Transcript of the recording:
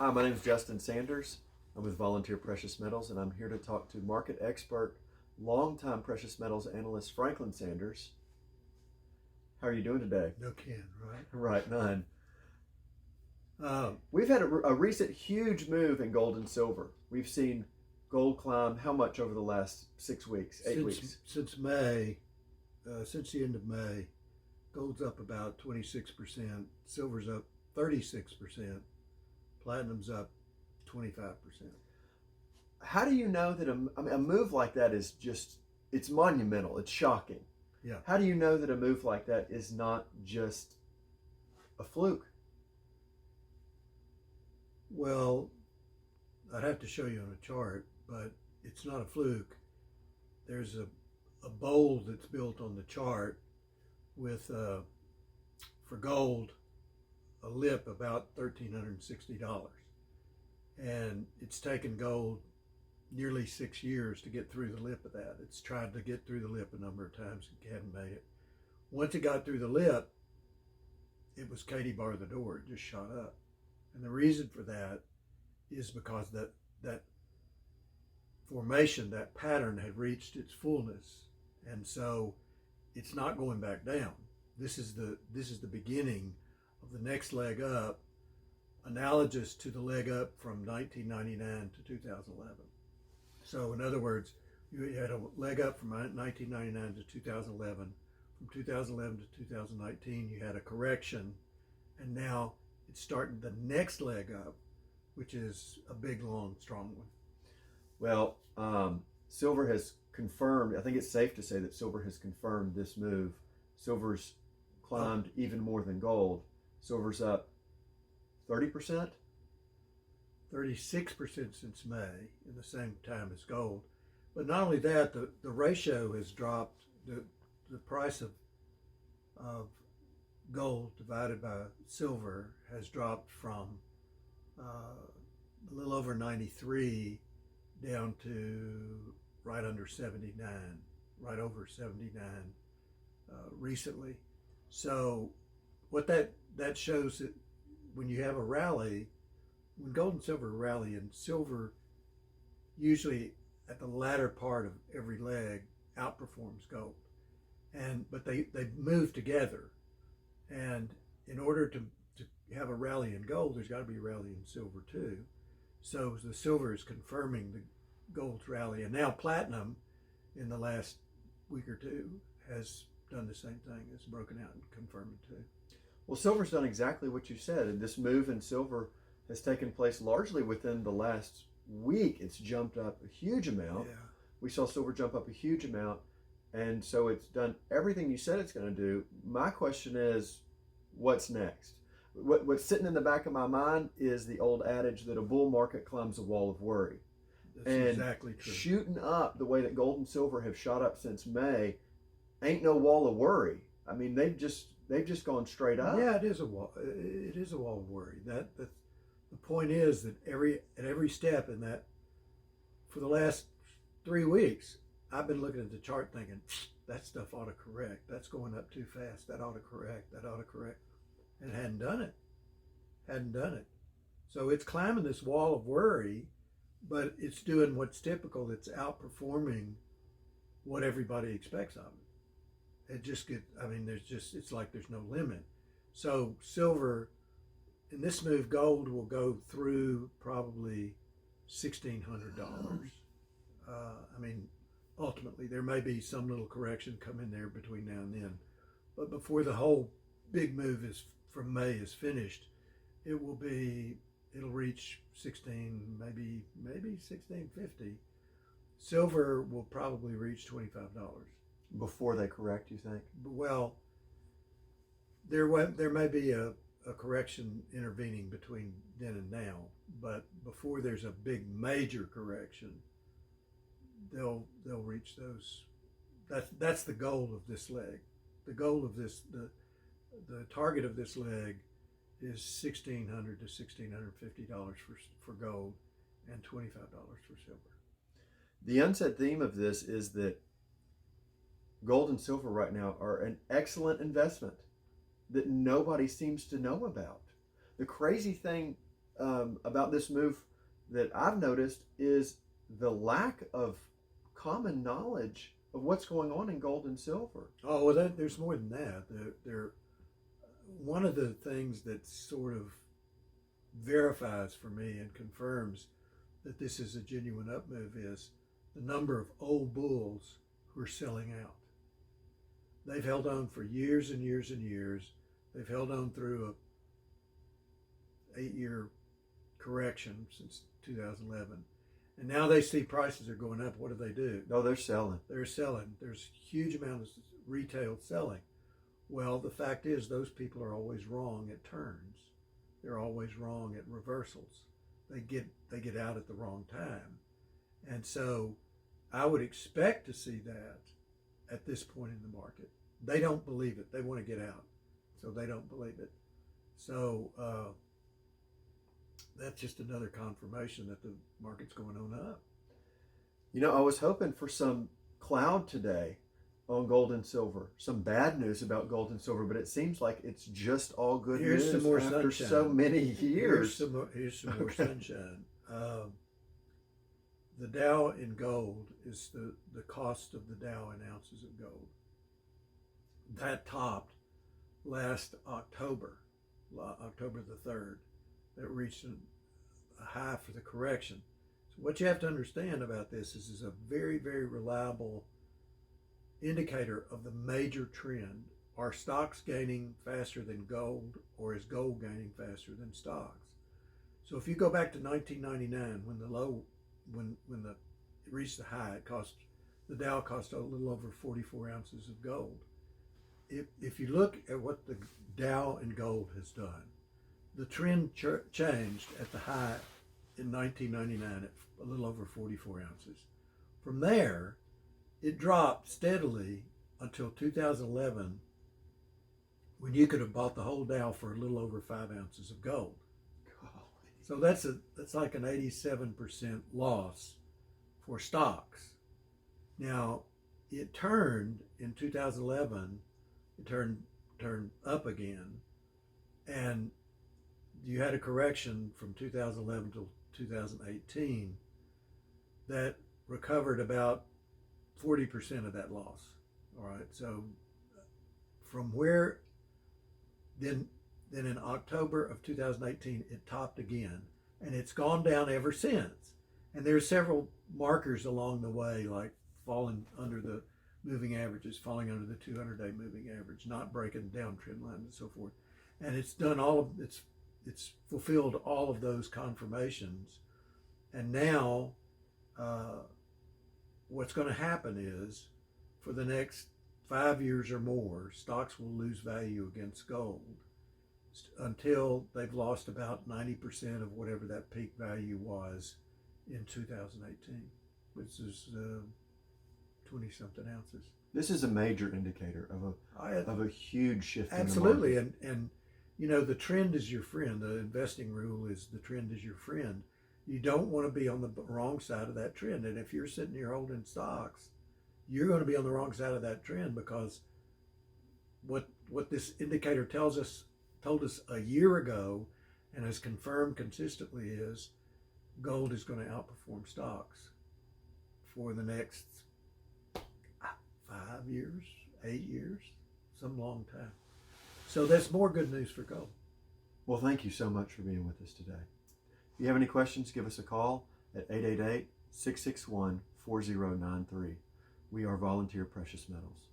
Hi, my name is Justin Sanders. I'm with Volunteer Precious Metals, and I'm here to talk to market expert, longtime precious metals analyst Franklin Sanders. How are you doing today? No can, right? Right, none. Um, We've had a recent huge move in gold and silver. We've seen gold climb how much over the last 6 weeks, 8 weeks? since May, since the end of May, gold's up about 26%, silver's up 36%, platinum's up 25%. How do you know that a move like that is it's monumental, it's shocking? Yeah. How do you know that a move like that is not just a fluke? Well, I'd have to show you on a chart, but it's not a fluke. There's a bowl that's built on the chart with, for gold, a lip about $1,360. And it's taken gold nearly 6 years to get through the lip of that. It's tried to get through the lip a number of times and hadn't made it. Once it got through the lip, it was Katie bar the door. It just shot up. And the reason for that is because that formation, that pattern had reached its fullness. And so it's not going back down. This is the beginning of the next leg up, analogous to the leg up from 1999 to 2011. So in other words, you had a leg up from 1999 to 2011. From 2011 to 2019, you had a correction, and now it's starting the next leg up, which is a big, long, strong one. Well, silver has confirmed, I think it's safe to say that silver has confirmed this move. Silver's climbed even more than gold. Silver's up 30%? 36% since May, in the same time as gold. But not only that, the ratio has dropped. The price of gold divided by silver has dropped from a little over 93 down to right under 79, right over 79 recently. So what that shows that when you have a rally, when gold and silver rally, and silver usually at the latter part of every leg outperforms gold, but they move together, and in order to have a rally in gold, there's got to be a rally in silver too. So the silver is confirming the gold's rally, and now platinum in the last week or two has done the same thing. It's broken out and confirmed it too. Well, silver's done exactly what you said, and this move in silver has taken place largely within the last week. It's jumped up a huge amount. Yeah. We saw silver jump up a huge amount, and so it's done everything you said it's going to do. My question is, what's next? What's sitting in the back of my mind is the old adage that a bull market climbs a wall of worry. That's and exactly true. Shooting up the way that gold and silver have shot up since May ain't no wall of worry. I mean, they've just gone straight up. Yeah, it is a wall. It is a wall of worry. The point is that at every step in that, for the last 3 weeks, I've been looking at the chart thinking, that stuff ought to correct. That's going up too fast. That ought to correct. That ought to correct. And it hadn't done it. So it's climbing this wall of worry, but it's doing what's typical. It's outperforming what everybody expects of it. It's like there's no limit. So silver, in this move, gold will go through probably $1,600. Ultimately, there may be some little correction come in there between now and then, but before the whole big move from May is finished, it'll reach 16, maybe 1650. Silver will probably reach $25. Before they correct, you think? Well, there may be a correction intervening between then and now, but before there's a big major correction, they'll reach those. That's the goal of this leg. The goal of this, the target of this leg is $1,600 to $1,650 for gold and $25 for silver. The unsaid theme of this is that gold and silver right now are an excellent investment that nobody seems to know about. The crazy thing about this move that I've noticed is the lack of common knowledge of what's going on in gold and silver. Oh, well, there's more than that. One of the things that sort of verifies for me and confirms that this is a genuine up move is the number of old bulls who are selling out. They've held on for years and years and years. They've held on through a 8-year correction since 2011. And now they see prices are going up. What do? No, they're selling. They're selling. There's a huge amount of retail selling. Well, the fact is those people are always wrong at turns. They're always wrong at reversals. They get out at the wrong time. And so I would expect to see that at this point in the market. They don't believe it. They want to get out. So they don't believe it. So that's just another confirmation that the market's going on up. You know, I was hoping for some cloud today on gold and silver, some bad news about gold and silver, but it seems like it's just all good Here's news some more after sunshine. so many years. Here's some more Okay. sunshine. The Dow in gold is the cost of the Dow in ounces of gold. That topped last October the 3rd. That reached a high for the correction. So what you have to understand about this is a very, very reliable indicator of the major trend. Are stocks gaining faster than gold, or is gold gaining faster than stocks? So if you go back to 1999, when it reached the high, the Dow cost a little over 44 ounces of gold. If you look at what the Dow in gold has done, the trend changed at the high in 1999 at a little over 44 ounces. From there, it dropped steadily until 2011, when you could have bought the whole Dow for a little over 5 ounces of gold. So that's like an 87% loss for stocks. Now, it turned in 2011. It turned up again, and you had a correction from 2011 to 2018 that recovered about 40% of that loss. All right, so from where then in October of 2018 it topped again, and it's gone down ever since. And there's several markers along the way, like falling under the moving averages, falling under the 200-day moving average, not breaking down trend lines and so forth. And it's done it's fulfilled all of those confirmations. And now what's going to happen is, for the next 5 years or more, stocks will lose value against gold until they've lost about 90% of whatever that peak value was in 2018, which is 20-something ounces. This is a major indicator of a huge shift. Absolutely. In the market. And you know, the trend is your friend. The investing rule is the trend is your friend. You don't want to be on the wrong side of that trend. And if you're sitting here holding stocks, you're going to be on the wrong side of that trend, because what this indicator told us a year ago and has confirmed consistently is gold is going to outperform stocks for the next 5 years, 8 years, some long time. So that's more good news for gold. Well, thank you so much for being with us today. If you have any questions, give us a call at 888-661-4093. We are Volunteer Precious Metals.